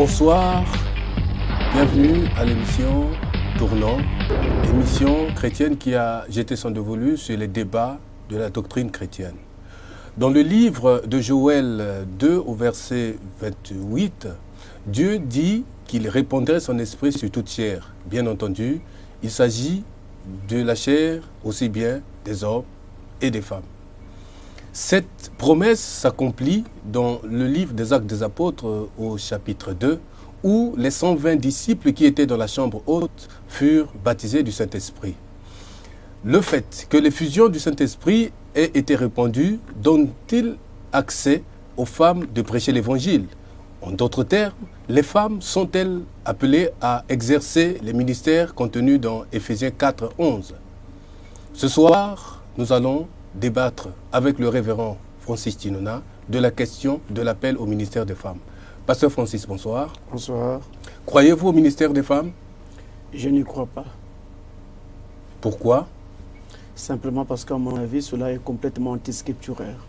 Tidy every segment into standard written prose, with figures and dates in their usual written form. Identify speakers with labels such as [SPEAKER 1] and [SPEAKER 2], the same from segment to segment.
[SPEAKER 1] Bonsoir, bienvenue à l'émission Tournant, émission chrétienne qui a jeté son dévolu sur les débats de la doctrine chrétienne. Dans le livre de Joël 2 au verset 28, Dieu dit qu'il répandrait son esprit sur toute chair. Bien entendu, il s'agit de la chair aussi bien des hommes et des femmes. Cette promesse s'accomplit dans le livre des Actes des Apôtres au chapitre 2, où les 120 disciples qui étaient dans la chambre haute furent baptisés du Saint-Esprit. Le fait que l'effusion du Saint-Esprit ait été répandue donne-t-il accès aux femmes de prêcher l'Évangile? En d'autres termes, les femmes sont-elles appelées à exercer les ministères contenus dans Éphésiens 4, 11? Ce soir, nous allons débattre avec le révérend Francis Tinona de la question de l'appel au ministère des femmes. Pasteur Francis, bonsoir.
[SPEAKER 2] Bonsoir.
[SPEAKER 1] Croyez-vous au ministère des femmes?
[SPEAKER 2] Je n'y crois pas.
[SPEAKER 1] Pourquoi?
[SPEAKER 2] Simplement parce qu'à mon avis, cela est complètement antiscripturaire.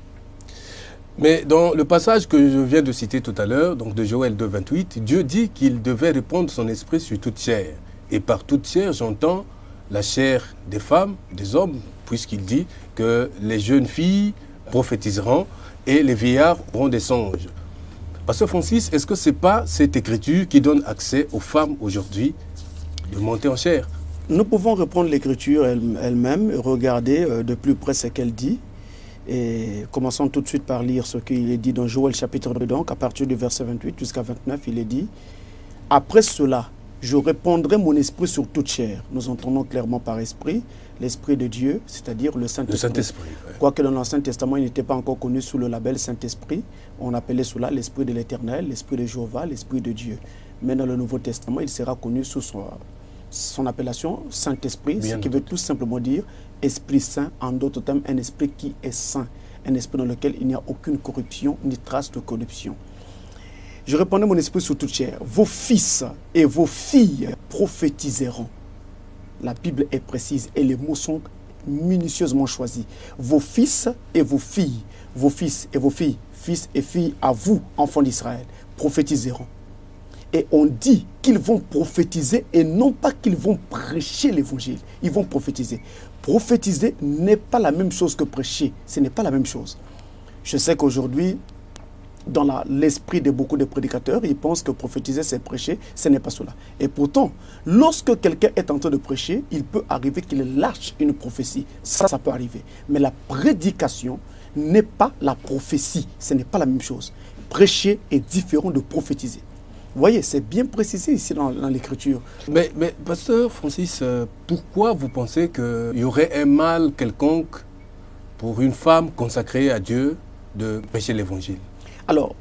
[SPEAKER 1] Mais dans le passage que je viens de citer tout à l'heure, donc de Joël 2, 28, Dieu dit qu'il devait répandre son esprit sur toute chair. Et par toute chair, j'entends la chair des femmes, des hommes, puisqu'il dit que les jeunes filles prophétiseront et les vieillards auront des songes. Pasteur Francis, est-ce que ce n'est pas cette écriture qui donne accès aux femmes aujourd'hui de monter en chair?
[SPEAKER 2] Nous pouvons reprendre l'écriture elle-même, regarder de plus près ce qu'elle dit. Et commençons tout de suite par lire ce qu'il est dit dans Joël chapitre 2, donc à partir du verset 28 jusqu'à 29, il est dit « Après cela, je répandrai mon esprit sur toute chair. » Nous entendons clairement par esprit l'Esprit de Dieu, c'est-à-dire le Saint-Esprit.
[SPEAKER 1] Le Saint-Esprit, ouais.
[SPEAKER 2] Quoique dans l'Ancien Testament, il n'était pas encore connu sous le label Saint-Esprit. On appelait cela l'Esprit de l'Éternel, l'Esprit de Jéhovah, l'Esprit de Dieu. Mais dans le Nouveau Testament, il sera connu sous son appellation Saint-Esprit, ce qui veut tout simplement dire Esprit Saint, en d'autres termes, un esprit qui est saint, un esprit dans lequel il n'y a aucune corruption, ni trace de corruption. Je répandrai mon esprit sur toute chair. Vos fils et vos filles prophétiseront. La Bible est précise et les mots sont minutieusement choisis. Vos fils et vos filles, vos fils et vos filles, fils et filles à vous, enfants d'Israël, prophétiseront. Et on dit qu'ils vont prophétiser et non pas qu'ils vont prêcher l'évangile. Ils vont prophétiser. Prophétiser n'est pas la même chose que prêcher. Ce n'est pas la même chose. Je sais qu'aujourd'hui, dans l'esprit de beaucoup de prédicateurs, ils pensent que prophétiser, c'est prêcher. Ce n'est pas cela. Et pourtant, lorsque quelqu'un est en train de prêcher, il peut arriver qu'il lâche une prophétie. Ça peut arriver. Mais la prédication n'est pas la prophétie. Ce n'est pas la même chose. Prêcher est différent de prophétiser. Vous voyez, c'est bien précisé ici dans l'écriture.
[SPEAKER 1] Mais pasteur Francis, pourquoi vous pensez qu'il y aurait un mal quelconque pour une femme consacrée à Dieu de prêcher l'évangile?
[SPEAKER 2] Alors,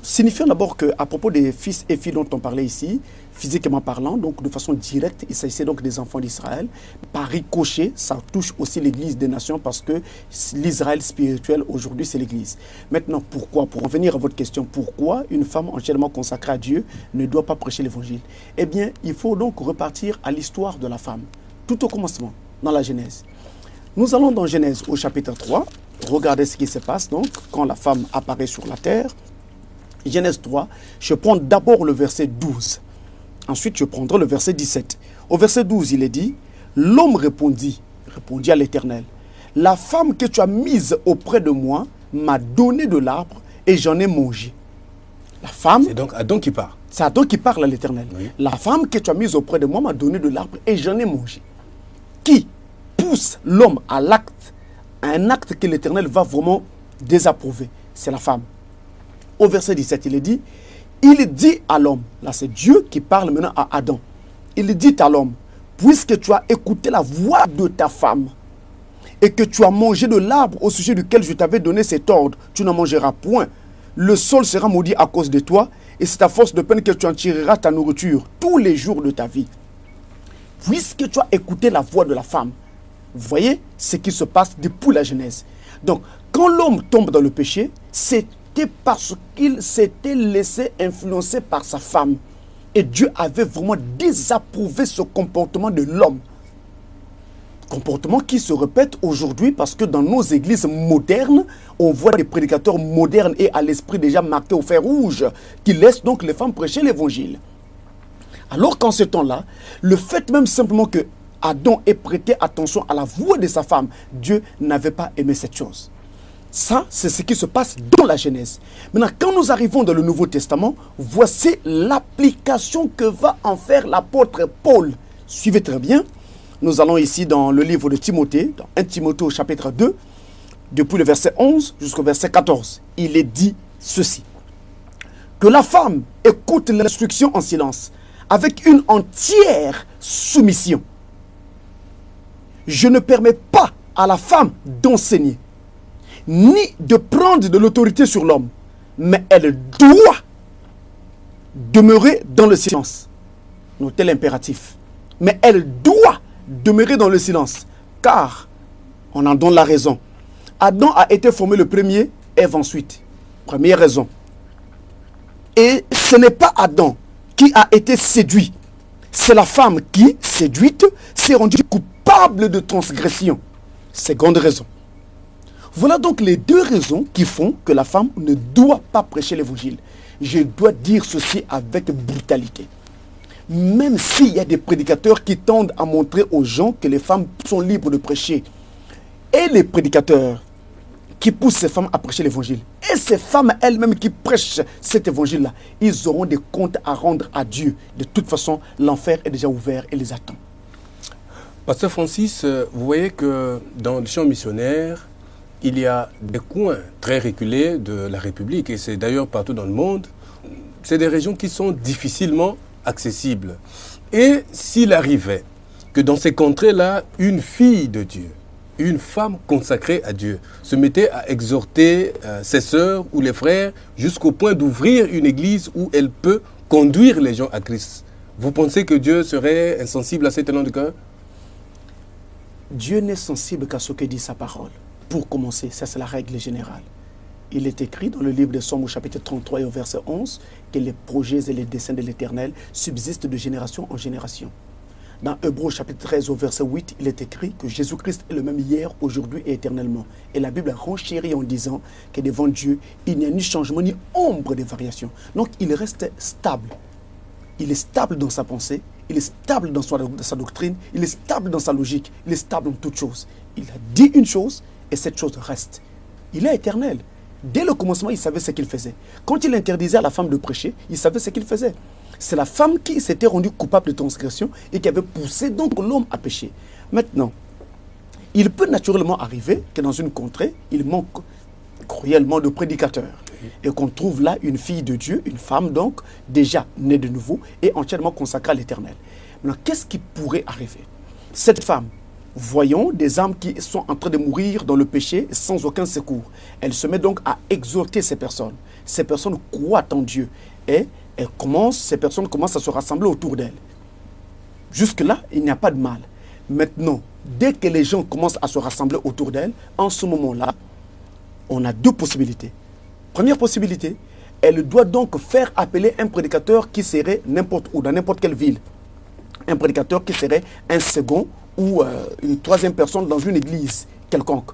[SPEAKER 2] signifiant d'abord qu'à propos des fils et filles dont on parlait ici, physiquement parlant, donc de façon directe, il s'agissait donc des enfants d'Israël. Par ricochet, ça touche aussi l'Église des nations parce que l'Israël spirituel aujourd'hui, c'est l'Église. Maintenant, pourquoi? Pour revenir à votre question, pourquoi une femme entièrement consacrée à Dieu ne doit pas prêcher l'Évangile? Eh bien, il faut donc repartir à l'histoire de la femme, tout au commencement, dans la Genèse. Nous allons dans Genèse au chapitre 3, regardez ce qui se passe donc quand la femme apparaît sur la terre. Genèse 3, je prends d'abord le verset 12. Ensuite, je prendrai le verset 17. Au verset 12, il est dit, « L'homme répondit à l'Éternel, « La femme que tu as mise auprès de moi m'a donné de l'arbre et j'en ai mangé. » La femme...
[SPEAKER 1] C'est donc Adam qui parle.
[SPEAKER 2] C'est Adam qui parle à l'Éternel.
[SPEAKER 1] Oui.
[SPEAKER 2] « La femme que tu as mise auprès de moi m'a donné de l'arbre et j'en ai mangé. » Qui pousse l'homme à l'acte, un acte que l'Éternel va vraiment désapprouver? C'est la femme. Au verset 17, il est dit, il dit à l'homme, là c'est Dieu qui parle maintenant à Adam, il dit à l'homme, puisque tu as écouté la voix de ta femme et que tu as mangé de l'arbre au sujet duquel je t'avais donné cet ordre, tu n'en mangeras point. Le sol sera maudit à cause de toi et c'est à force de peine que tu en tireras ta nourriture tous les jours de ta vie. Puisque tu as écouté la voix de la femme, vous voyez ce qui se passe depuis la Genèse. Donc, quand l'homme tombe dans le péché, c'était parce qu'il s'était laissé influencer par sa femme. Et Dieu avait vraiment désapprouvé ce comportement de l'homme. comportement qui se répète aujourd'hui parce que dans nos églises modernes, on voit des prédicateurs modernes et à l'esprit déjà marqué au fer rouge qui laissent donc les femmes prêcher l'évangile. Alors qu'en ce temps-là, le fait même simplement que Adam ait prêté attention à la voix de sa femme, Dieu n'avait pas aimé cette chose. Ça, c'est ce qui se passe dans la Genèse. Maintenant, quand nous arrivons dans le Nouveau Testament, voici l'application que va en faire l'apôtre Paul. Suivez très bien. Nous allons ici dans le livre de Timothée, dans 1 Timothée au chapitre 2, depuis le verset 11 jusqu'au verset 14. Il est dit ceci. Que la femme écoute l'instruction en silence, avec une entière soumission. Je ne permets pas à la femme d'enseigner, ni de prendre de l'autorité sur l'homme, mais elle doit demeurer dans le silence. Notez l'impératif. Mais elle doit demeurer dans le silence, car on en donne la raison. Adam a été formé le premier, Ève ensuite. Première raison. Et ce n'est pas Adam qui a été séduit. C'est la femme qui, séduite, s'est rendue coupable de transgression. Seconde raison. Voilà donc les deux raisons qui font que la femme ne doit pas prêcher l'évangile. Je dois dire ceci avec brutalité. Même s'il y a des prédicateurs qui tendent à montrer aux gens que les femmes sont libres de prêcher, et les prédicateurs qui poussent ces femmes à prêcher l'évangile, et ces femmes elles-mêmes qui prêchent cet évangile-là, ils auront des comptes à rendre à Dieu. De toute façon, l'enfer est déjà ouvert et les attend.
[SPEAKER 1] Pasteur Francis, vous voyez que dans le champ missionnaire, il y a des coins très reculés de la République, et c'est d'ailleurs partout dans le monde. C'est des régions qui sont difficilement accessibles. Et s'il arrivait que dans ces contrées-là, une fille de Dieu, une femme consacrée à Dieu, se mettait à exhorter ses sœurs ou les frères jusqu'au point d'ouvrir une église où elle peut conduire les gens à Christ, vous pensez que Dieu serait insensible à cet élan de cœur?
[SPEAKER 2] Dieu n'est sensible qu'à ce que dit sa parole. Pour commencer, ça c'est la règle générale. Il est écrit dans le livre des Psaumes au chapitre 33 et au verset 11 que les projets et les desseins de l'Éternel subsistent de génération en génération. Dans Hébreux chapitre 13 au verset 8, il est écrit que Jésus-Christ est le même hier, aujourd'hui et éternellement. Et la Bible renchérit en disant que devant Dieu, il n'y a ni changement ni ombre de variation. Donc il reste stable. Il est stable dans sa pensée, il est stable dans sa doctrine, il est stable dans sa logique, il est stable dans toutes choses. Il a dit une chose et cette chose reste. Il est éternel. Dès le commencement, il savait ce qu'il faisait. Quand il interdisait à la femme de prêcher, il savait ce qu'il faisait. C'est la femme qui s'était rendue coupable de transgression et qui avait poussé donc l'homme à pécher. Maintenant, il peut naturellement arriver que dans une contrée, il manque cruellement de prédicateurs. Et qu'on trouve là une fille de Dieu, une femme donc, déjà née de nouveau et entièrement consacrée à l'Éternel. Maintenant, qu'est-ce qui pourrait arriver? Cette femme, voyons des âmes qui sont en train de mourir dans le péché sans aucun secours. Elle se met donc à exhorter ces personnes. Ces personnes croient en Dieu et ces personnes commencent à se rassembler autour d'elle. Jusque-là, il n'y a pas de mal. Maintenant, dès que les gens commencent à se rassembler autour d'elle, en ce moment-là, on a deux possibilités. Première possibilité, elle doit donc faire appeler un prédicateur qui serait n'importe où, dans n'importe quelle ville. Un prédicateur qui serait un second ou une troisième personne dans une église quelconque.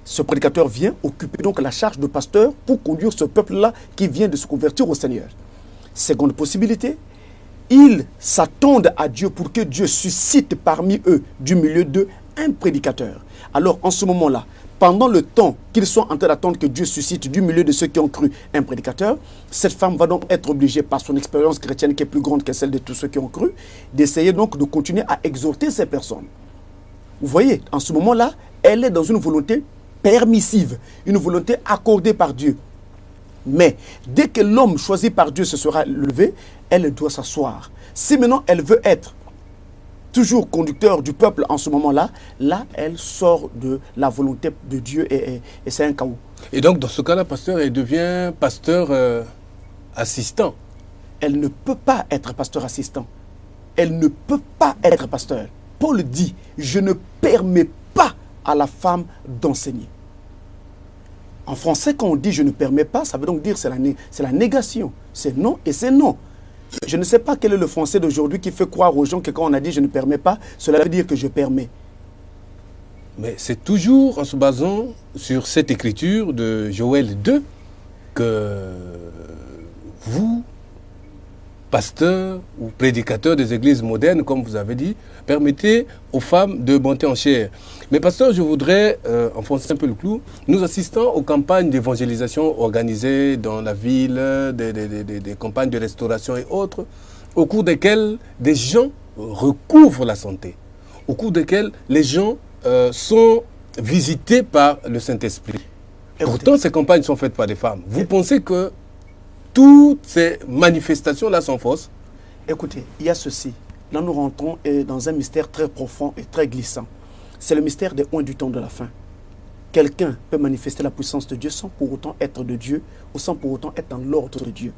[SPEAKER 2] Ce prédicateur vient occuper donc la charge de pasteur pour conduire ce peuple-là qui vient de se convertir au Seigneur. Seconde possibilité, ils s'attendent à Dieu pour que Dieu suscite parmi eux, du milieu d'eux, un prédicateur. Alors en ce moment-là, pendant le temps qu'ils sont en train d'attendre que Dieu suscite du milieu de ceux qui ont cru un prédicateur, cette femme va donc être obligée par son expérience chrétienne qui est plus grande que celle de tous ceux qui ont cru, d'essayer donc de continuer à exhorter ces personnes. Vous voyez, en ce moment-là, elle est dans une volonté permissive, une volonté accordée par Dieu. Mais dès que l'homme choisi par Dieu se sera levé, elle doit s'asseoir. Si maintenant elle veut être toujours conducteur du peuple en ce moment-là, là, elle sort de la volonté de Dieu et c'est un chaos.
[SPEAKER 1] Et donc, dans ce cas-là, pasteur, elle devient pasteur assistant.
[SPEAKER 2] Elle ne peut pas être pasteur assistant. Elle ne peut pas être pasteur. Paul dit, je ne permets pas à la femme d'enseigner. En français, quand on dit je ne permets pas, ça veut donc dire c'est la négation. C'est non et c'est non. Je ne sais pas quel est le français d'aujourd'hui qui fait croire aux gens que quand on a dit je ne permets pas, cela veut dire que je permets.
[SPEAKER 1] Mais c'est toujours en se basant sur cette écriture de Joël 2 que vous, pasteurs ou prédicateurs des églises modernes, comme vous avez dit, permettez aux femmes de monter en chair. Mais pasteur, je voudrais enfoncer un peu le clou. Nous assistons aux campagnes d'évangélisation organisées dans la ville, des campagnes de restauration et autres, au cours desquelles des gens recouvrent la santé, au cours desquelles les gens sont visités par le Saint-Esprit. Pourtant, ces campagnes sont faites par des femmes. Vous pensez que toutes ces manifestations-là sont fausses?
[SPEAKER 2] Écoutez, il y a ceci. Là, nous rentrons dans un mystère très profond et très glissant. C'est le mystère des oins du temps de la fin. Quelqu'un peut manifester la puissance de Dieu sans pour autant être de Dieu ou sans pour autant être dans l'ordre de Dieu.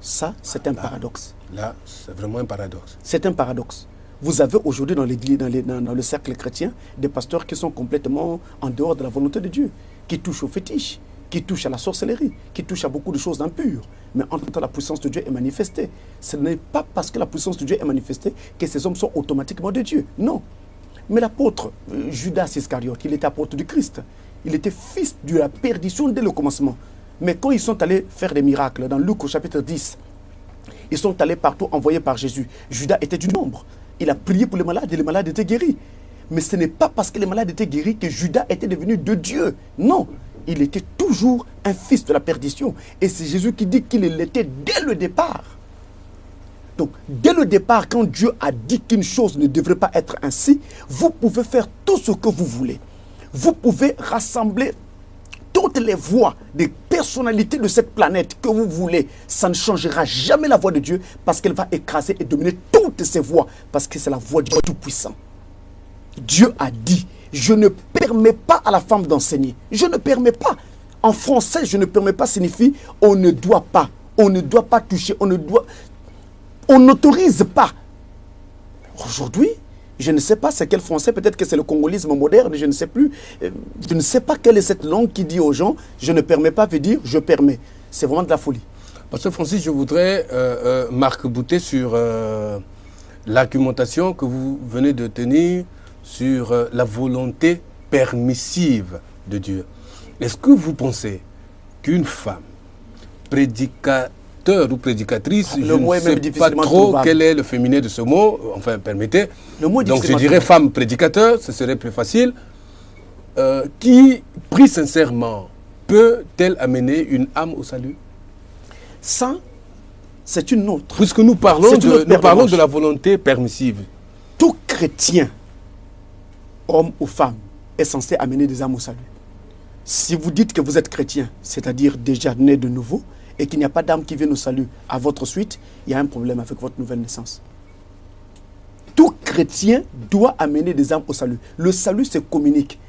[SPEAKER 2] Ça, c'est un paradoxe.
[SPEAKER 1] Là, c'est vraiment un paradoxe.
[SPEAKER 2] C'est un paradoxe. Vous avez aujourd'hui dans l'église, dans le cercle chrétien, des pasteurs qui sont complètement en dehors de la volonté de Dieu, qui touchent aux fétiches, qui touchent à la sorcellerie, qui touchent à beaucoup de choses d'impures. Mais en tant que la puissance de Dieu est manifestée. Ce n'est pas parce que la puissance de Dieu est manifestée que ces hommes sont automatiquement de Dieu. Non. Mais l'apôtre Judas Iscariote, il était apôtre du Christ. Il était fils de la perdition dès le commencement. Mais quand ils sont allés faire des miracles, dans Luc au chapitre 10, ils sont allés partout envoyés par Jésus. Judas était du nombre. Il a prié pour les malades et les malades étaient guéris. Mais ce n'est pas parce que les malades étaient guéris que Judas était devenu de Dieu. Non. Il était toujours un fils de la perdition. Et c'est Jésus qui dit qu'il l'était dès le départ. Donc, dès le départ, quand Dieu a dit qu'une chose ne devrait pas être ainsi, vous pouvez faire tout ce que vous voulez. Vous pouvez rassembler toutes les voix des personnalités de cette planète que vous voulez. Ça ne changera jamais la voix de Dieu parce qu'elle va écraser et dominer toutes ces voix parce que c'est la voix du Tout-Puissant. Dieu a dit, je ne permets pas à la femme d'enseigner. Je ne permets pas. En français, je ne permets pas signifie on ne doit pas. On ne doit pas toucher. On n'autorise pas. Aujourd'hui, je ne sais pas c'est quel français, peut-être que c'est le congolisme moderne, je ne sais plus. Je ne sais pas quelle est cette langue qui dit aux gens, je ne permets pas veut dire je permets. C'est vraiment de la folie.
[SPEAKER 1] Pasteur Francis, je voudrais m'arc-bouter sur l'argumentation que vous venez de tenir sur la volonté permissive de Dieu. Est-ce que vous pensez qu'une femme prédicatrice ou prédicatrice, je ne sais pas trop quel est le féminin de ce mot, enfin permettez, donc je dirais femme prédicateur, ce serait plus facile, qui, prie sincèrement, peut-elle amener une âme au salut?
[SPEAKER 2] Ça, c'est une autre.
[SPEAKER 1] Puisque nous parlons de la volonté permissive.
[SPEAKER 2] Tout chrétien, homme ou femme, est censé amener des âmes au salut. Si vous dites que vous êtes chrétien, c'est-à-dire déjà né de nouveau, et qu'il n'y a pas d'âme qui vienne au salut à votre suite, il y a un problème avec votre nouvelle naissance. Tout chrétien doit amener des âmes au salut. Le salut se communique.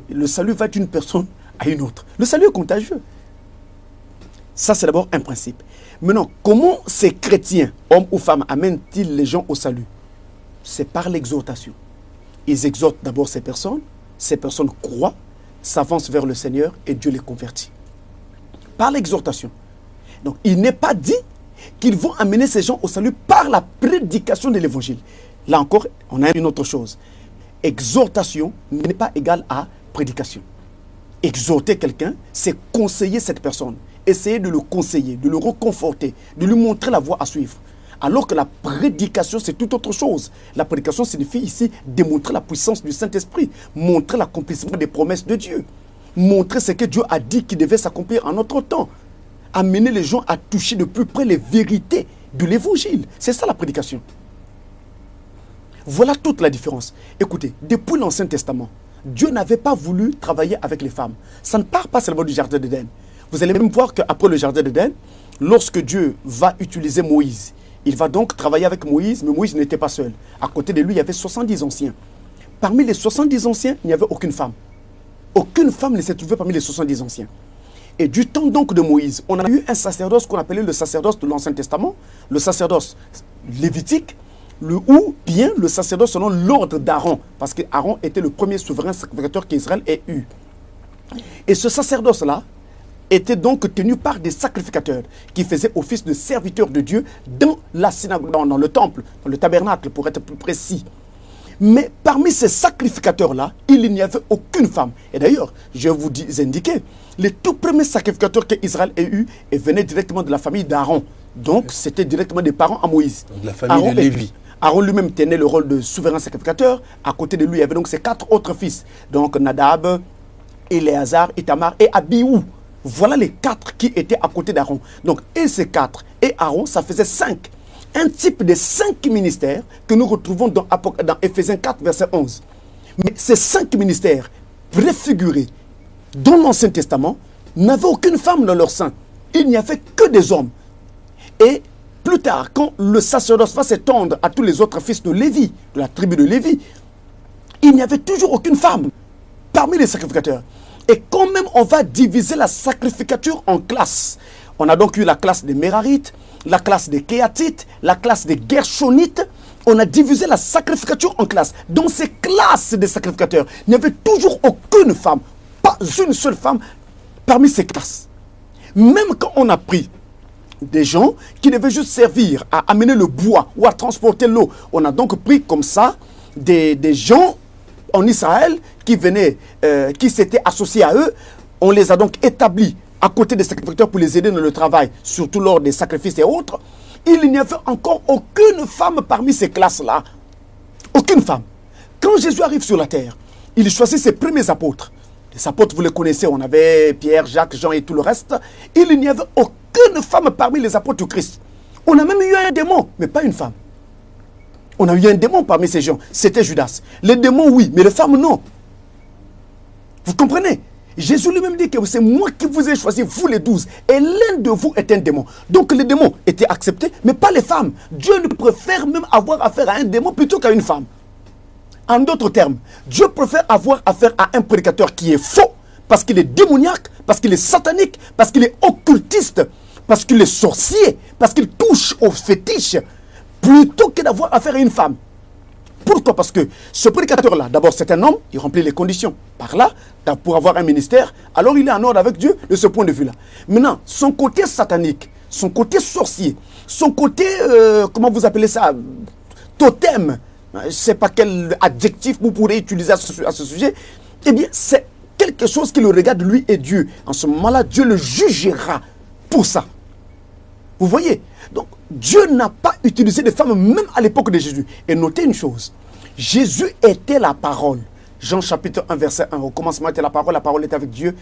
[SPEAKER 2] Le salut va d'une personne à une autre. Le salut est contagieux. Ça, c'est d'abord un principe. Maintenant, comment ces chrétiens, hommes ou femmes, amènent-ils les gens au salut? C'est par l'exhortation. Ils exhortent d'abord ces personnes croient, s'avancent vers le Seigneur et Dieu les convertit. Par l'exhortation. Donc, il n'est pas dit qu'ils vont amener ces gens au salut par la prédication de l'évangile. Là encore, on a une autre chose. Exhortation n'est pas égale à prédication. Exhorter quelqu'un, c'est conseiller cette personne. Essayer de le conseiller, de le reconforter, de lui montrer la voie à suivre. Alors que la prédication, c'est tout autre chose. La prédication signifie ici démontrer la puissance du Saint-Esprit, montrer l'accomplissement des promesses de Dieu, montrer ce que Dieu a dit qui devait s'accomplir en notre temps. Amener les gens à toucher de plus près les vérités de l'évangile. C'est ça la prédication. Voilà toute la différence. Écoutez, depuis l'Ancien Testament, Dieu n'avait pas voulu travailler avec les femmes. Ça ne part pas seulement du jardin d'Éden. Vous allez même voir qu'après le jardin d'Éden, lorsque Dieu va utiliser Moïse, il va donc travailler avec Moïse, mais Moïse n'était pas seul. À côté de lui, il y avait 70 anciens. Parmi les 70 anciens, il n'y avait aucune femme. Aucune femme ne s'est trouvée parmi les 70 anciens. Et du temps donc de Moïse, on a eu un sacerdoce qu'on appelait le sacerdoce de l'Ancien Testament, le sacerdoce lévitique, ou bien le sacerdoce selon l'ordre d'Aaron, parce que Aaron était le premier souverain sacrificateur qu'Israël ait eu. Et ce sacerdoce-là était donc tenu par des sacrificateurs qui faisaient office de serviteurs de Dieu dans la synagogue, dans le temple, dans le tabernacle pour être plus précis. Mais parmi ces sacrificateurs-là, il n'y avait aucune femme. Et d'ailleurs, je vais vous indiquer, les tout premiers sacrificateurs qu'Israël ait eu venaient directement de la famille d'Aaron. Donc, c'était directement des parents à Moïse.
[SPEAKER 1] Donc, la famille de Lévi.
[SPEAKER 2] Aaron lui-même tenait le rôle de souverain sacrificateur. À côté de lui, il y avait donc ses 4 autres fils. Donc, Nadab, Éléazar, Itamar et Abiou. Voilà les 4 qui étaient à côté d'Aaron. Donc, et ces 4 et Aaron, ça faisait 5. Un type de 5 ministères que nous retrouvons dans Éphésiens 4, verset 11. Mais ces 5 ministères préfigurés dans l'Ancien Testament n'avaient aucune femme dans leur sein. Il n'y avait que des hommes. Et plus tard, quand le sacerdoce va s'étendre à tous les autres fils de Lévi, de la tribu de Lévi, il n'y avait toujours aucune femme parmi les sacrificateurs. Et quand même, on va diviser la sacrificature en classes. On a donc eu la classe des Mérarites, la classe des Kéatites, la classe des Gershonites. On a divisé la sacrificature en classes. Dans ces classes des sacrificateurs, il n'y avait toujours aucune femme, pas une seule femme parmi ces classes. Même quand on a pris des gens qui devaient juste servir à amener le bois ou à transporter l'eau, on a donc pris comme ça des gens en Israël qui venaient, qui s'étaient associés à eux. On les a donc établis à côté des sacrificateurs pour les aider dans le travail, surtout lors des sacrifices et autres. Il n'y avait encore aucune femme parmi ces classes-là. Aucune femme. Quand Jésus arrive sur la terre, il choisit ses premiers apôtres. Les apôtres, vous les connaissez, on avait Pierre, Jacques, Jean et tout le reste. Il n'y avait aucune femme parmi les apôtres du Christ. On a même eu un démon, mais pas une femme. On a eu un démon parmi ces gens, c'était Judas. Les démons, oui, mais les femmes, non. Vous comprenez? Jésus lui-même dit que c'est moi qui vous ai choisi, vous les 12. Et l'un de vous est un démon. Donc les démons étaient acceptés, mais pas les femmes. Dieu ne préfère même avoir affaire à un démon plutôt qu'à une femme. En d'autres termes, Dieu préfère avoir affaire à un prédicateur qui est faux, parce qu'il est démoniaque, parce qu'il est satanique, parce qu'il est occultiste, parce qu'il est sorcier, parce qu'il touche aux fétiches, plutôt que d'avoir affaire à une femme. Pourquoi? Parce que ce prédicateur-là, d'abord c'est un homme, il remplit les conditions. Par là, pour avoir un ministère, alors il est en ordre avec Dieu de ce point de vue-là. Maintenant, son côté satanique, son côté sorcier, son côté, comment vous appelez ça, totem, je ne sais pas quel adjectif vous pourrez utiliser à ce sujet, eh bien c'est quelque chose qui le regarde lui et Dieu. En ce moment-là, Dieu le jugera pour ça. Vous voyez? Donc, Dieu n'a pas utilisé de femmes même à l'époque de Jésus. Et notez une chose, Jésus était la parole. Jean chapitre 1, verset 1. Au commencement était la parole était avec Dieu,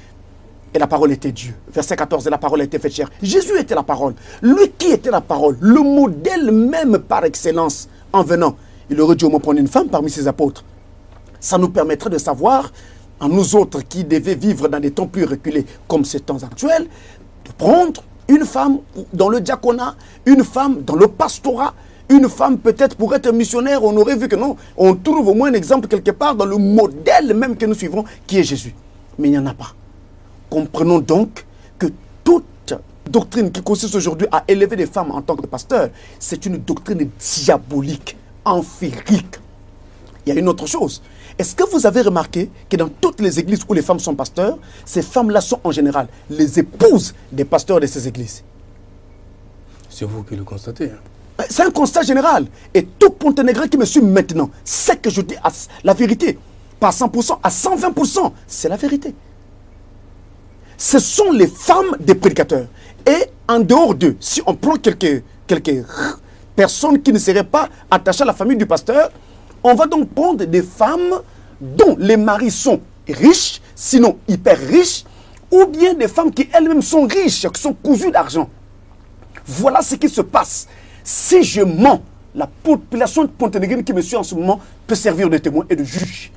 [SPEAKER 2] et la parole était Dieu. Verset 14, et la parole a été faite chair. Jésus était la parole. Lui qui était la parole, le modèle même par excellence, en venant, il aurait dû au moins prendre une femme parmi ses apôtres. Ça nous permettrait de savoir, à nous autres qui devaient vivre dans des temps plus reculés comme ces temps actuels, de prendre une femme dans le diaconat, une femme dans le pastorat, une femme peut-être pour être missionnaire. On aurait vu que non, on trouve au moins un exemple quelque part dans le modèle même que nous suivons, qui est Jésus. Mais il n'y en a pas. Comprenons donc que toute doctrine qui consiste aujourd'hui à élever des femmes en tant que pasteurs, c'est une doctrine diabolique, amphirique. Il y a une autre chose. Est-ce que vous avez remarqué que dans toutes les églises où les femmes sont pasteurs, ces femmes-là sont en général les épouses des pasteurs de ces églises?
[SPEAKER 1] C'est vous qui le constatez. Hein?
[SPEAKER 2] C'est un constat général. Et tout Ponténégré qui me suit maintenant sait que je dis la vérité. Pas à 100%, à 120%. C'est la vérité. Ce sont les femmes des prédicateurs. Et en dehors d'eux, si on prend quelques personnes qui ne seraient pas attachées à la famille du pasteur, on va donc prendre des femmes dont les maris sont riches, sinon hyper riches, ou bien des femmes qui elles-mêmes sont riches, qui sont cousues d'argent. Voilà ce qui se passe. Si je mens, la population ponténégrine qui me suit en ce moment peut servir de témoin et de juge.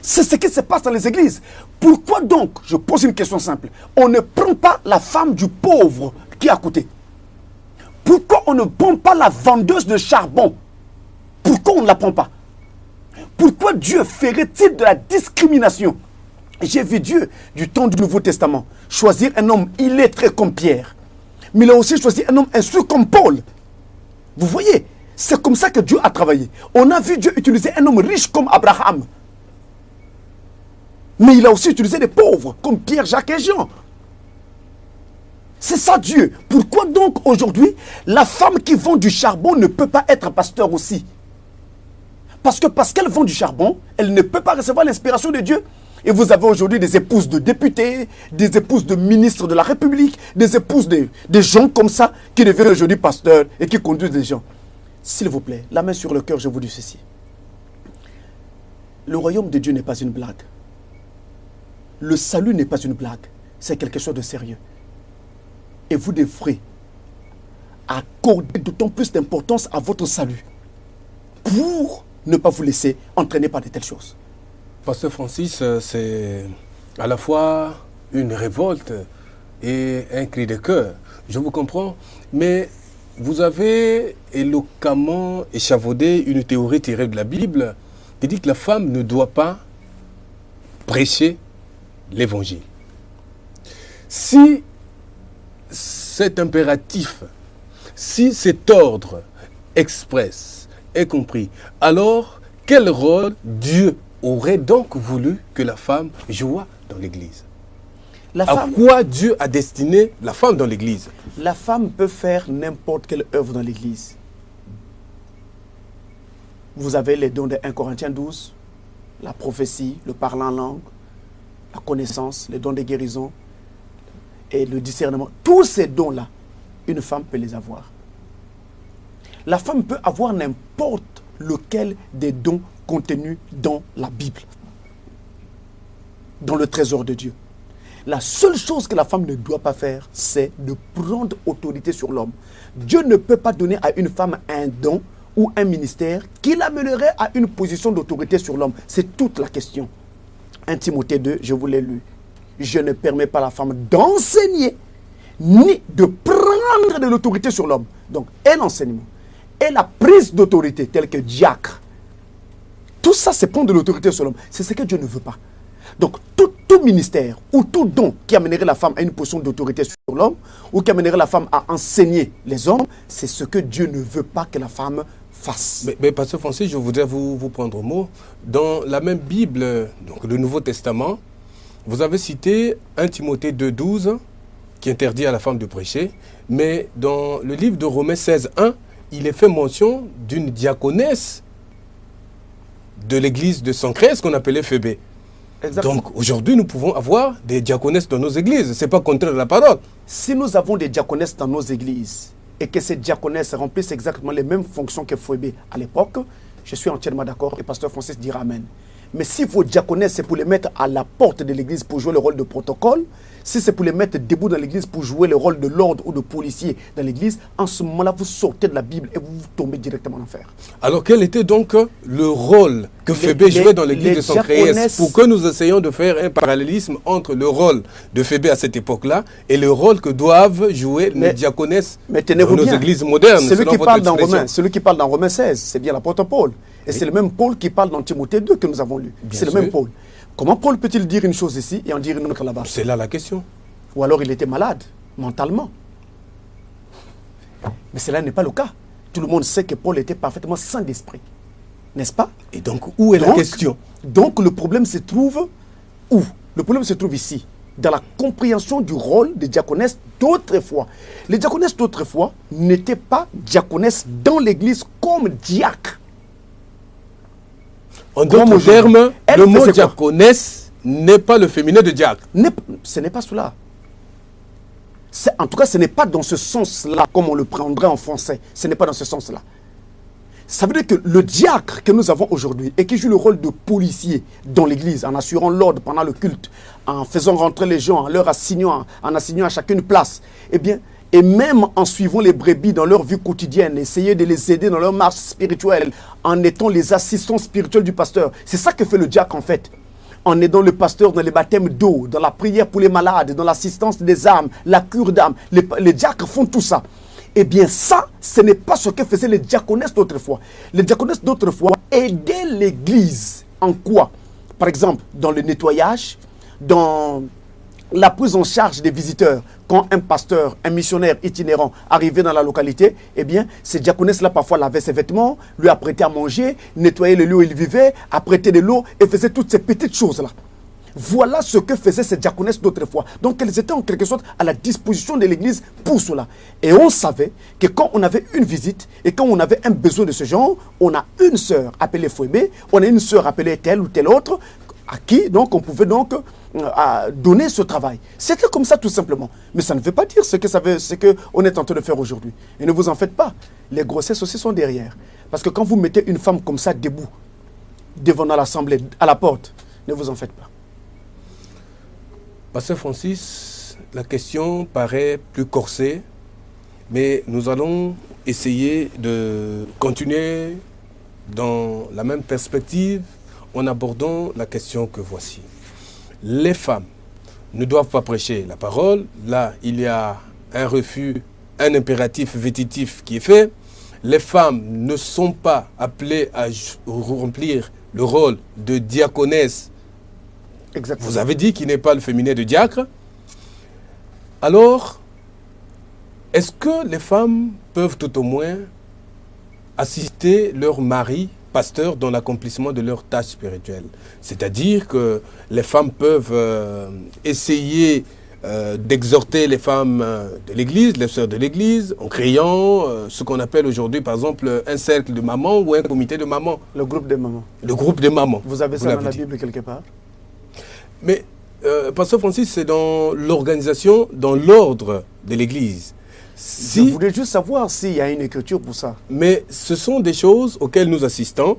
[SPEAKER 2] C'est ce qui se passe dans les églises. Pourquoi donc, je pose une question simple, on ne prend pas la femme du pauvre qui est à côté? Pourquoi on ne prend pas la vendeuse de charbon? Pourquoi on ne la prend pas? Pourquoi Dieu ferait-il de la discrimination? J'ai vu Dieu, du temps du Nouveau Testament, choisir un homme illettré comme Pierre. Mais il a aussi choisi un homme instruit comme Paul. Vous voyez, c'est comme ça que Dieu a travaillé. On a vu Dieu utiliser un homme riche comme Abraham. Mais il a aussi utilisé des pauvres comme Pierre, Jacques et Jean. C'est ça Dieu. Pourquoi donc aujourd'hui, la femme qui vend du charbon ne peut pas être pasteur aussi? Parce qu'elle vend du charbon, elle ne peut pas recevoir l'inspiration de Dieu. Et vous avez aujourd'hui des épouses de députés, des épouses de ministres de la République, des épouses des gens comme ça qui deviennent aujourd'hui pasteurs et qui conduisent les gens. S'il vous plaît, la main sur le cœur, je vous dis ceci. Le royaume de Dieu n'est pas une blague. Le salut n'est pas une blague. C'est quelque chose de sérieux. Et vous devrez accorder d'autant plus d'importance à votre salut pour ne pas vous laisser entraîner par de telles choses.
[SPEAKER 1] Pasteur Francis, c'est à la fois une révolte et un cri de cœur. Je vous comprends, mais vous avez éloquemment échafaudé une théorie tirée de la Bible qui dit que la femme ne doit pas prêcher l'évangile. Si cet impératif, si cet ordre express est compris, alors quel rôle Dieu aurait donc voulu que la femme joue dans l'Église? À quoi Dieu a destiné la femme dans l'Église?
[SPEAKER 2] La femme peut faire n'importe quelle œuvre dans l'Église. Vous avez les dons de 1 Corinthiens 12, la prophétie, le parler en langue, la connaissance, les dons de guérison et le discernement. Tous ces dons-là, une femme peut les avoir. La femme peut avoir n'importe lequel des dons contenus dans la Bible, dans le trésor de Dieu. La seule chose que la femme ne doit pas faire, c'est de prendre autorité sur l'homme. Dieu ne peut pas donner à une femme un don ou un ministère qui l'amènerait à une position d'autorité sur l'homme. C'est toute la question. 1 Timothée 2, je vous l'ai lu. Je ne permets pas à la femme d'enseigner ni de prendre de l'autorité sur l'homme. Donc, et l'enseignement, et la prise d'autorité, telle que diacre, tout ça, c'est prendre de l'autorité sur l'homme. C'est ce que Dieu ne veut pas. Donc, tout ministère ou tout don qui amènerait la femme à une position d'autorité sur l'homme ou qui amènerait la femme à enseigner les hommes, c'est ce que Dieu ne veut pas que la femme fasse.
[SPEAKER 1] Mais Pasteur Francis, je voudrais vous prendre au mot. Dans la même Bible, donc le Nouveau Testament, vous avez cité 1 Timothée 2,12 qui interdit à la femme de prêcher. Mais dans le livre de Romains 16,1, il est fait mention d'une diaconesse de l'église de Sancrèse qu'on appelait Phébé. Exactement. Donc aujourd'hui, nous pouvons avoir des diaconesses dans nos églises. Ce n'est pas contraire à la parole.
[SPEAKER 2] Si nous avons des diaconesses dans nos églises et que ces diaconesses remplissent exactement les mêmes fonctions que Phébé à l'époque, je suis entièrement d'accord et Pasteur Francis dira Amen. Mais si vos diaconesses, c'est pour les mettre à la porte de l'église pour jouer le rôle de protocole, si c'est pour les mettre debout dans l'église pour jouer le rôle de l'ordre ou de policier dans l'église, en ce moment-là, vous sortez de la Bible et vous tombez directement en enfer.
[SPEAKER 1] Alors, quel était donc le rôle que Phébé jouait dans l'église de Sancrèse pour que nous essayions de faire un parallélisme entre le rôle de Phébé à cette époque-là et le rôle que doivent jouer les diaconesses dans nos églises modernes?
[SPEAKER 2] Celui qui parle dans Romains 16, c'est bien l'apôtre Paul. Et c'est le même Paul qui parle dans Timothée 2 que nous avons lu. C'est le même Paul. Comment Paul peut-il dire une chose ici et en dire une autre là-bas?
[SPEAKER 1] C'est là la question.
[SPEAKER 2] Ou alors il était malade, mentalement. Mais cela n'est pas le cas. Tout le monde sait que Paul était parfaitement saint d'esprit. N'est-ce pas?
[SPEAKER 1] Et donc, où est la question?
[SPEAKER 2] Donc, le problème se trouve où? Le problème se trouve ici, dans la compréhension du rôle des diaconesses d'autrefois. Les diaconesses d'autrefois n'étaient pas diaconesses dans l'église comme diacres.
[SPEAKER 1] En d'autres termes, le mot diaconesse n'est pas le féminin de diacre.
[SPEAKER 2] Ce n'est pas cela. En tout cas, ce n'est pas dans ce sens-là, comme on le prendrait en français. Ce n'est pas dans ce sens-là. Ça veut dire que le diacre que nous avons aujourd'hui et qui joue le rôle de policier dans l'église, en assurant l'ordre pendant le culte, en faisant rentrer les gens, en leur assignant, en assignant à chacun une place, eh bien, et même en suivant les brebis dans leur vie quotidienne, essayer de les aider dans leur marche spirituelle, en étant les assistants spirituels du pasteur. C'est ça que fait le diacre en fait. En aidant le pasteur dans les baptêmes d'eau, dans la prière pour les malades, dans l'assistance des âmes, la cure d'âmes. Les diacres font tout ça. Eh bien ça, ce n'est pas ce que faisaient les diaconesses d'autrefois. Les diaconesses d'autrefois aidaient l'église. En quoi? Par exemple, dans le nettoyage, dans la prise en charge des visiteurs. Quand un pasteur, un missionnaire itinérant arrivait dans la localité, eh bien, ces diaconesses-là parfois lavaient ses vêtements, lui apprêtaient à manger, nettoyaient le lieu où il vivait, apprêtaient de l'eau et faisaient toutes ces petites choses-là. Voilà ce que faisaient ces diaconesses d'autrefois. Donc elles étaient en quelque sorte à la disposition de l'église pour cela. Et on savait que quand on avait une visite et quand on avait un besoin de ce genre, on a une sœur appelée Fouébé, on a une sœur appelée telle ou telle autre, à qui donc on pouvait donc donner ce travail. C'était comme ça tout simplement. Mais ça ne veut pas dire ce qu'on est en train de faire aujourd'hui. Et ne vous en faites pas. Les grossesses aussi sont derrière. Parce que quand vous mettez une femme comme ça debout, devant l'assemblée, à la porte, ne vous en faites pas.
[SPEAKER 1] Pasteur Francis, la question paraît plus corsée, mais nous allons essayer de continuer dans la même perspective en abordant la question que voici. Les femmes ne doivent pas prêcher la parole. Là, il y a un refus, un impératif vétitif qui est fait. Les femmes ne sont pas appelées à remplir le rôle de diaconesse.
[SPEAKER 2] Exactement.
[SPEAKER 1] Vous avez dit qu'il n'est pas le féminin de diacre. Alors, est-ce que les femmes peuvent tout au moins assister leur mari pasteur dans l'accomplissement de leurs tâches spirituelles? C'est-à-dire que les femmes peuvent essayer d'exhorter les femmes de l'Église, les sœurs de l'Église, en créant ce qu'on appelle aujourd'hui, par exemple, un cercle de mamans ou un comité de mamans.
[SPEAKER 2] Le groupe des mamans.
[SPEAKER 1] Le groupe des mamans.
[SPEAKER 2] Vous avez ça dans la Bible quelque part?
[SPEAKER 1] Mais, Pasteur Francis, c'est dans l'organisation, dans l'ordre de l'Église.
[SPEAKER 2] Je voulais juste savoir s'il y a une écriture pour ça.
[SPEAKER 1] Mais ce sont des choses auxquelles nous assistons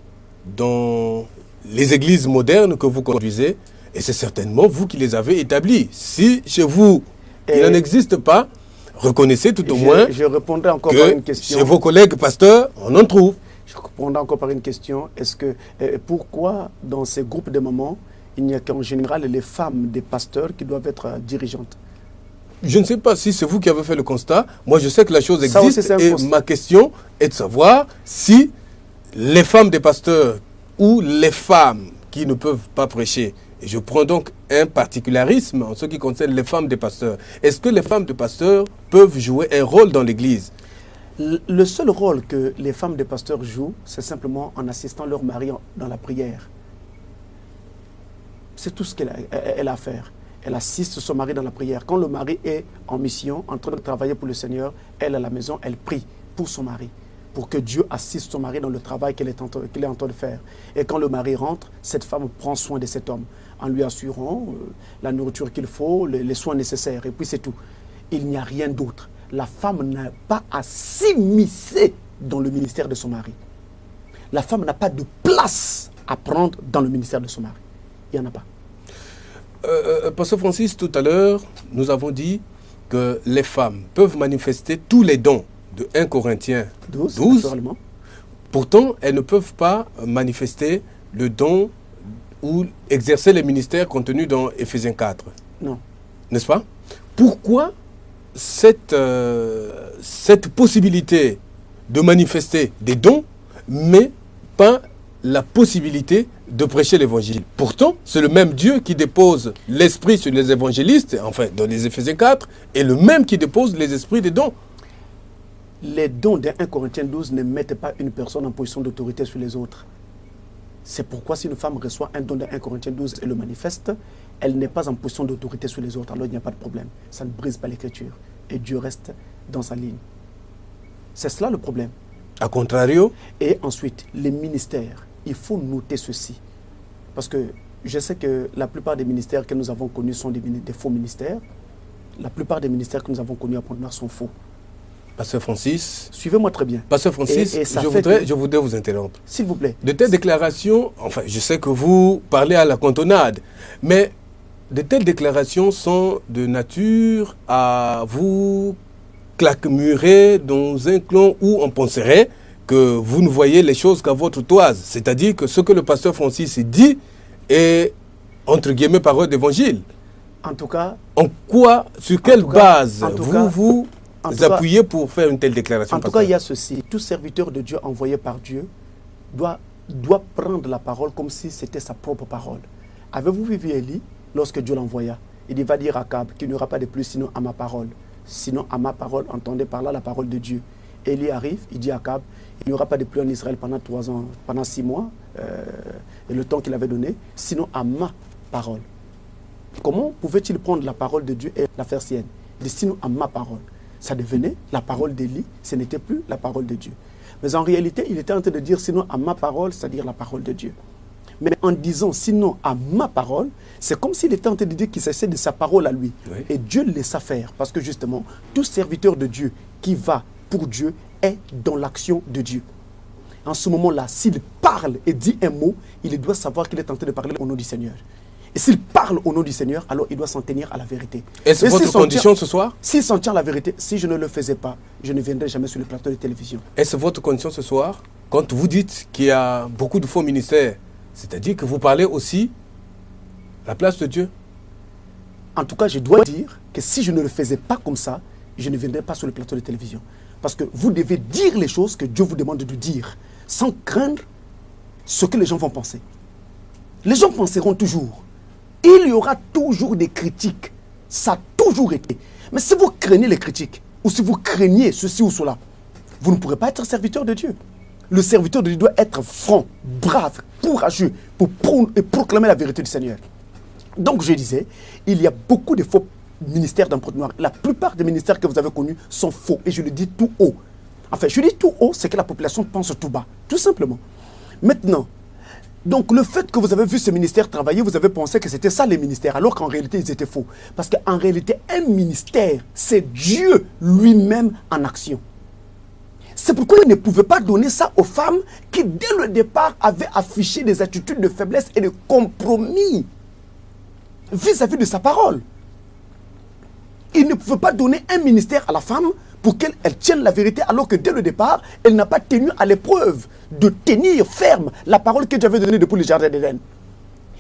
[SPEAKER 1] dans les églises modernes que vous conduisez, et c'est certainement vous qui les avez établies. Si chez vous, il n'en existe pas, reconnaissez tout au moins
[SPEAKER 2] je répondrai encore par une question.
[SPEAKER 1] Chez vos collègues pasteurs, on en trouve.
[SPEAKER 2] Je répondrai encore par une question. Est-ce que, pourquoi dans ces groupes de mamans, il n'y a qu'en général les femmes des pasteurs qui doivent être dirigeantes?
[SPEAKER 1] Je ne sais pas si c'est vous qui avez fait le constat. Moi, je sais que la chose existe et ma question est de savoir si les femmes des pasteurs ou les femmes qui ne peuvent pas prêcher, et je prends donc un particularisme en ce qui concerne les femmes des pasteurs, est-ce que les femmes des pasteurs peuvent jouer un rôle dans l'Église?
[SPEAKER 2] Le seul rôle que les femmes des pasteurs jouent, c'est simplement en assistant leur mari dans la prière. C'est tout ce qu'elle a à faire. Elle assiste son mari dans la prière. Quand le mari est en mission, en train de travailler pour le Seigneur, elle à la maison, elle prie pour son mari, pour que Dieu assiste son mari dans le travail qu'il est en train de faire. Et quand le mari rentre, cette femme prend soin de cet homme, en lui assurant la nourriture qu'il faut, les soins nécessaires, et puis c'est tout. Il n'y a rien d'autre. La femme n'a pas à s'immiscer dans le ministère de son mari. La femme n'a pas de place à prendre dans le ministère de son mari. Il n'y en a pas.
[SPEAKER 1] Pasteur Francis, tout à l'heure, nous avons dit que les femmes peuvent manifester tous les dons de 1 Corinthiens 12. Pourtant, elles ne peuvent pas manifester le don ou exercer les ministères contenus dans Éphésiens 4.
[SPEAKER 2] Non.
[SPEAKER 1] N'est-ce pas? Pourquoi cette possibilité de manifester des dons, mais pas la possibilité de prêcher l'évangile? Pourtant, c'est le même Dieu qui dépose l'esprit sur les évangélistes, enfin dans les Éphésiens 4, et le même qui dépose les esprits des dons.
[SPEAKER 2] Les dons de 1 Corinthiens 12 ne mettent pas une personne en position d'autorité sur les autres. C'est pourquoi si une femme reçoit un don de 1 Corinthiens 12 et le manifeste, elle n'est pas en position d'autorité sur les autres, alors il n'y a pas de problème. Ça ne brise pas l'écriture. Et Dieu reste dans sa ligne. C'est cela le problème.
[SPEAKER 1] A contrario.
[SPEAKER 2] Et ensuite, les ministères. Il faut noter ceci. Parce que je sais que la plupart des ministères que nous avons connus sont des faux ministères. La plupart des ministères que nous avons connus à Pointe-Noire sont faux.
[SPEAKER 1] Pasteur Francis.
[SPEAKER 2] Suivez-moi très bien.
[SPEAKER 1] Pasteur Francis, je voudrais vous interrompre.
[SPEAKER 2] S'il vous plaît.
[SPEAKER 1] De telles déclarations, enfin, je sais que vous parlez à la cantonade, mais de telles déclarations sont de nature à vous claquemurer dans un clan où on penserait que vous ne voyez les choses qu'à votre toise. C'est-à-dire que ce que le pasteur Francis dit est, entre guillemets, parole d'évangile.
[SPEAKER 2] En tout cas...
[SPEAKER 1] En quoi, sur quelle base vous appuyez pour faire une telle déclaration?
[SPEAKER 2] En tout cas, il y a ceci. Tout serviteur de Dieu envoyé par Dieu doit prendre la parole comme si c'était sa propre parole. Avez-vous vu Élie lorsque Dieu l'envoya? Il dit, va dire à Akab qu'il n'y aura pas de plus sinon à ma parole. Sinon à ma parole, entendez par là la parole de Dieu. Élie arrive, il dit à Akab, il n'y aura pas de pluie en Israël pendant 3 ans, pendant 6 mois, et le temps qu'il avait donné, sinon à ma parole. Comment pouvait-il prendre la parole de Dieu et la faire sienne? Destinons à ma parole. Ça devenait la parole d'Élie, ce n'était plus la parole de Dieu. Mais en réalité, il était en train de dire sinon à ma parole, c'est-à-dire la parole de Dieu. Mais en disant sinon à ma parole, c'est comme s'il était en train de dire qu'il s'agissait de sa parole à lui. Oui. Et Dieu le laissa faire. Parce que justement, tout serviteur de Dieu qui va pour Dieu est dans l'action de Dieu. En ce moment-là, s'il parle et dit un mot, il doit savoir qu'il est en train de parler au nom du Seigneur. Et s'il parle au nom du Seigneur, alors il doit s'en tenir à la vérité.
[SPEAKER 1] Est-ce votre condition ce soir?
[SPEAKER 2] S'il s'en tient à la vérité, si je ne le faisais pas, je ne viendrais jamais sur le plateau de télévision.
[SPEAKER 1] Est-ce votre condition ce soir? Quand vous dites qu'il y a beaucoup de faux ministères, c'est-à-dire que vous parlez aussi la place de Dieu?
[SPEAKER 2] En tout cas, je dois dire que si je ne le faisais pas comme ça, je ne viendrais pas sur le plateau de télévision. Parce que vous devez dire les choses que Dieu vous demande de dire, sans craindre ce que les gens vont penser. Les gens penseront toujours. Il y aura toujours des critiques. Ça a toujours été. Mais si vous craignez les critiques, ou si vous craignez ceci ou cela, vous ne pourrez pas être serviteur de Dieu. Le serviteur de Dieu doit être franc, brave, courageux pour proclamer la vérité du Seigneur. Donc je disais, il y a beaucoup de faux ministères dans Porte Noire. La plupart des ministères que vous avez connus sont faux. Et je le dis tout haut. Enfin, je dis tout haut, c'est que la population pense tout bas. Tout simplement. Maintenant, donc le fait que vous avez vu ces ministères travailler, vous avez pensé que c'était ça les ministères, alors qu'en réalité, ils étaient faux. Parce qu'en réalité, un ministère, c'est Dieu lui-même en action. C'est pourquoi il ne pouvait pas donner ça aux femmes qui, dès le départ, avaient affiché des attitudes de faiblesse et de compromis vis-à-vis de sa parole. Il ne pouvait pas donner un ministère à la femme pour qu'elle tienne la vérité, alors que dès le départ, elle n'a pas tenu à l'épreuve de tenir ferme la parole que Dieu avait donnée depuis le jardin d'Éden.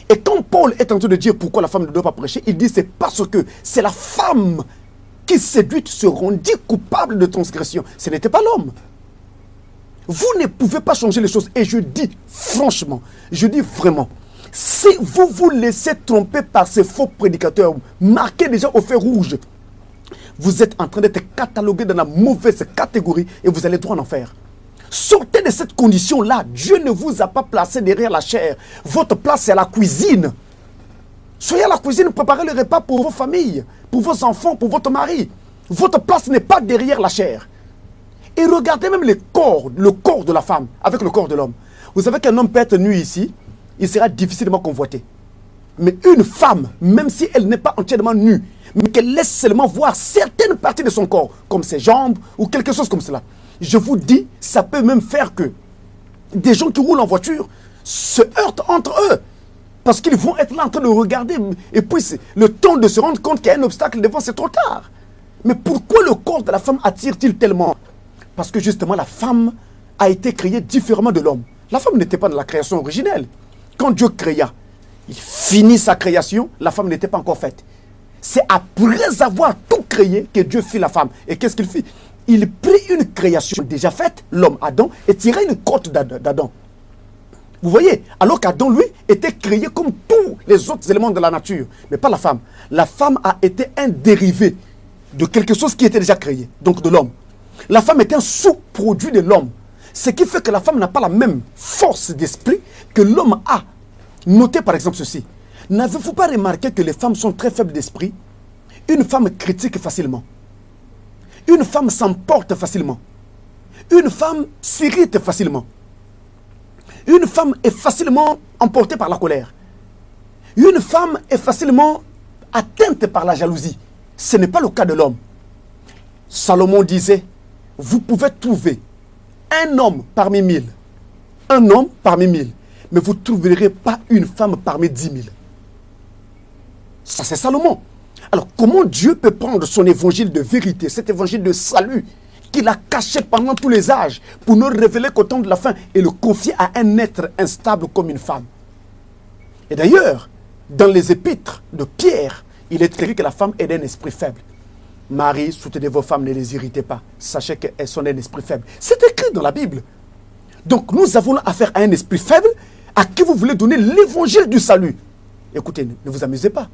[SPEAKER 2] Et quand Paul est en train de dire pourquoi la femme ne doit pas prêcher, il dit c'est parce que c'est la femme qui, séduite, se rendit coupable de transgression. Ce n'était pas l'homme. Vous ne pouvez pas changer les choses. Et je dis franchement, je dis vraiment, si vous vous laissez tromper par ces faux prédicateurs, marqués déjà au fer rouge, vous êtes en train d'être catalogué dans la mauvaise catégorie et vous allez droit en enfer. Sortez de cette condition-là. Dieu ne vous a pas placé derrière la chair. Votre place, c'est à la cuisine. Soyez à la cuisine, préparez le repas pour vos familles, pour vos enfants, pour votre mari. Votre place n'est pas derrière la chair. Et regardez même le corps de la femme avec le corps de l'homme. Vous savez qu'un homme peut être nu ici, il sera difficilement convoité. Mais une femme, même si elle n'est pas entièrement nue, mais qu'elle laisse seulement voir certaines parties de son corps, comme ses jambes ou quelque chose comme cela, je vous dis, ça peut même faire que des gens qui roulent en voiture se heurtent entre eux. Parce qu'ils vont être là en train de regarder. Et puis, le temps de se rendre compte qu'il y a un obstacle devant, c'est trop tard. Mais pourquoi le corps de la femme attire-t-il tellement? Parce que justement, la femme a été créée différemment de l'homme. La femme n'était pas dans la création originelle. Quand Dieu créa, il finit sa création, la femme n'était pas encore faite. C'est après avoir tout créé que Dieu fit la femme. Et qu'est-ce qu'il fit? Il prit une création déjà faite, l'homme Adam, et tira une côte d'Adam. Vous voyez? Alors qu'Adam, lui, était créé comme tous les autres éléments de la nature. Mais pas la femme. La femme a été un dérivé de quelque chose qui était déjà créé, donc de l'homme. La femme est un sous-produit de l'homme. Ce qui fait que la femme n'a pas la même force d'esprit que l'homme a. Notez par exemple ceci. N'avez-vous pas remarqué que les femmes sont très faibles d'esprit? Une femme critique facilement. Une femme s'emporte facilement. Une femme s'irrite facilement. Une femme est facilement emportée par la colère. Une femme est facilement atteinte par la jalousie. Ce n'est pas le cas de l'homme. Salomon disait, vous pouvez trouver un homme parmi 1000. Un homme parmi 1000. Mais vous ne trouverez pas une femme parmi 10 000. Ça, c'est Salomon. Alors, comment Dieu peut prendre son évangile de vérité, cet évangile de salut, qu'il a caché pendant tous les âges, pour ne révéler qu'au temps de la fin, et le confier à un être instable comme une femme? Et d'ailleurs, dans les épîtres de Pierre, il est écrit que la femme est d'un esprit faible. Marie, soutenez vos femmes, ne les irritez pas. Sachez qu'elles sont d'un esprit faible. C'est écrit dans la Bible. Donc, nous avons affaire à un esprit faible à qui vous voulez donner l'évangile du salut. Écoutez, ne vous amusez pas.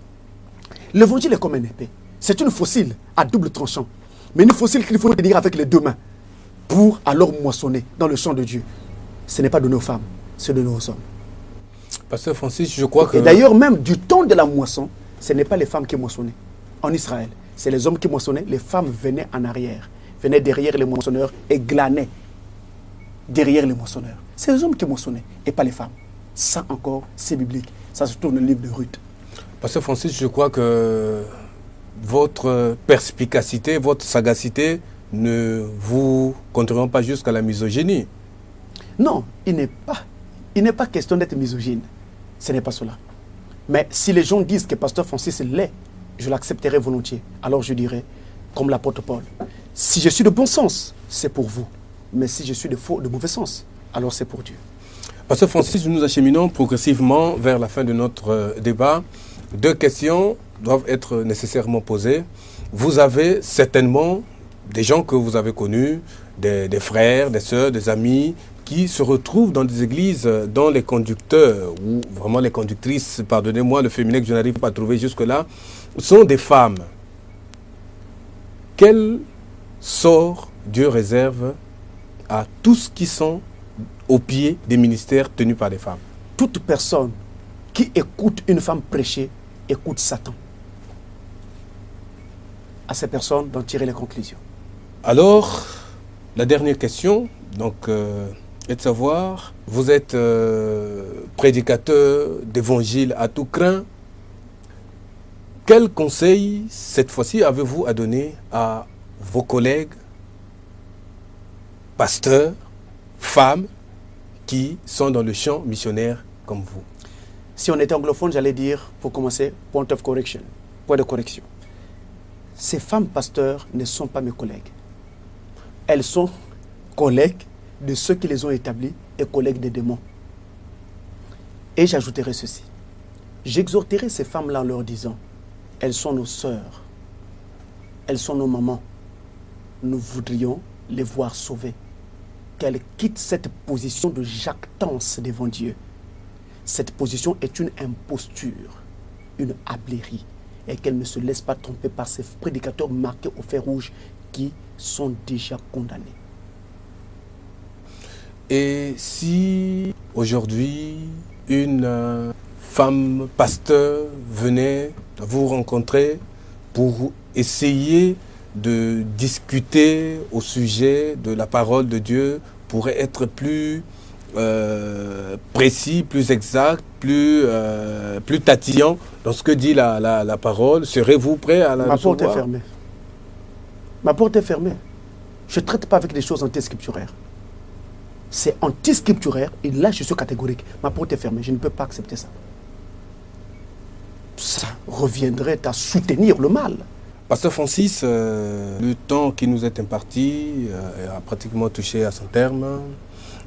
[SPEAKER 2] L'évangile est comme une épée. C'est une fossile à double tranchant. Mais une fossile qu'il faut tenir avec les deux mains pour alors moissonner dans le champ de Dieu. Ce n'est pas donné aux femmes, c'est donné aux hommes.
[SPEAKER 1] Pasteur Francis, je crois que...
[SPEAKER 2] Et d'ailleurs, même du temps de la moisson, ce n'est pas les femmes qui moissonnaient. En Israël, c'est les hommes qui moissonnaient, les femmes venaient en arrière, venaient derrière les moissonneurs et glanaient derrière les moissonneurs. C'est les hommes qui moissonnaient et pas les femmes. Ça encore, c'est biblique. Ça se trouve dans le livre de Ruth.
[SPEAKER 1] Pasteur Francis, je crois que votre perspicacité, votre sagacité ne vous conduiront pas jusqu'à la misogynie.
[SPEAKER 2] Non, il n'est pas question d'être misogyne. Ce n'est pas cela. Mais si les gens disent que Pasteur Francis l'est, je l'accepterai volontiers. Alors je dirai, comme l'apôtre Paul, si je suis de bon sens, c'est pour vous. Mais si je suis de mauvais sens, alors c'est pour Dieu.
[SPEAKER 1] Pasteur Francis, nous acheminons progressivement vers la fin de notre débat. 2 questions doivent être nécessairement posées. Vous avez certainement des gens que vous avez connus, des frères, des sœurs, des amis, qui se retrouvent dans des églises dont les conducteurs, ou vraiment les conductrices, pardonnez-moi, le féminin que je n'arrive pas à trouver jusque-là, sont des femmes. Quel sort Dieu réserve à tous qui sont au pied des ministères tenus par les femmes?
[SPEAKER 2] Toute personne qui écoute une femme prêcher écoute Satan. À ces personnes d'en tirer les conclusions.
[SPEAKER 1] Alors, la dernière question, donc, est de savoir, vous êtes prédicateur d'évangile à tout crin. Quel conseil, cette fois-ci, avez-vous à donner à vos collègues, pasteurs, femmes, qui sont dans le champ missionnaire comme vous?
[SPEAKER 2] Si on était anglophone, j'allais dire, pour commencer, point of correction, point de correction. Ces femmes pasteurs ne sont pas mes collègues. Elles sont collègues de ceux qui les ont établis et collègues des démons. Et j'ajouterai ceci. J'exhorterai ces femmes-là en leur disant, elles sont nos sœurs, elles sont nos mamans. Nous voudrions les voir sauvées. Qu'elles quittent cette position de jactance devant Dieu. Cette position est une imposture, une hablerie, et qu'elles ne se laissent pas tromper par ces prédicateurs marqués au fer rouge qui sont déjà condamnés.
[SPEAKER 1] Et si aujourd'hui une femme pasteur venait vous rencontrer pour essayer de discuter au sujet de la parole de Dieu, pour être plus précis, plus exact, plus tatillon dans ce que dit la parole, serez-vous prêt à la recevoir?
[SPEAKER 2] Ma porte est fermée. Ma porte est fermée. Je ne traite pas avec des choses anti-scripturaires. C'est anti-scripturaire et là je suis catégorique. Ma porte est fermée, je ne peux pas accepter ça. Ça reviendrait à soutenir le mal.
[SPEAKER 1] Pasteur Francis, le temps qui nous est imparti a pratiquement touché à son terme.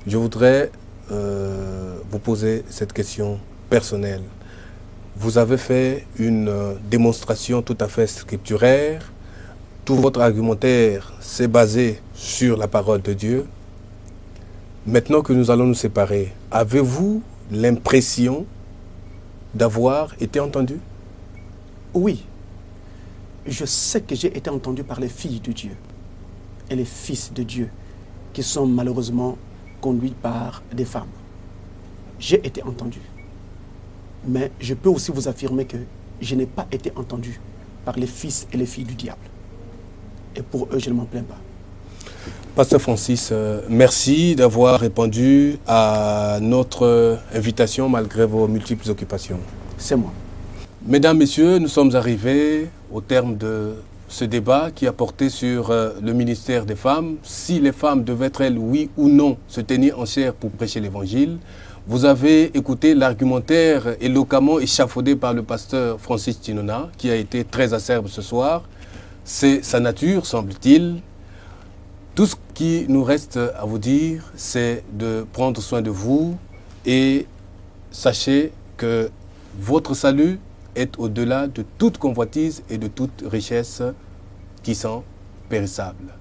[SPEAKER 1] Je voudrais vous poser cette question personnelle. Vous avez fait une démonstration tout à fait scripturaire. Tout votre argumentaire s'est basé sur la parole de Dieu. Maintenant que nous allons nous séparer, avez-vous l'impression d'avoir été entendu?
[SPEAKER 2] Oui. Je sais que j'ai été entendu par les filles de Dieu et les fils de Dieu qui sont malheureusement conduits par des femmes. J'ai été entendu. Mais je peux aussi vous affirmer que je n'ai pas été entendu par les fils et les filles du diable. Et pour eux, je ne m'en plains pas.
[SPEAKER 1] Pasteur Francis, merci d'avoir répondu à notre invitation malgré vos multiples occupations.
[SPEAKER 2] C'est moi.
[SPEAKER 1] Mesdames, Messieurs, nous sommes arrivés au terme de ce débat qui a porté sur le ministère des femmes. Si les femmes devaient, elles, oui ou non, se tenir en chair pour prêcher l'évangile. Vous avez écouté l'argumentaire éloquemment échafaudé par le pasteur Francis Tinona, qui a été très acerbe ce soir. C'est sa nature, semble-t-il. Tout ce qui nous reste à vous dire, c'est de prendre soin de vous et sachez que votre salut est au-delà de toute convoitise et de toute richesse qui sont périssables.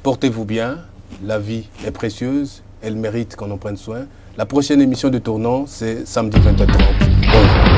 [SPEAKER 1] Portez-vous bien, la vie est précieuse, elle mérite qu'on en prenne soin. La prochaine émission de Tournant, c'est samedi 20h30. Bonjour.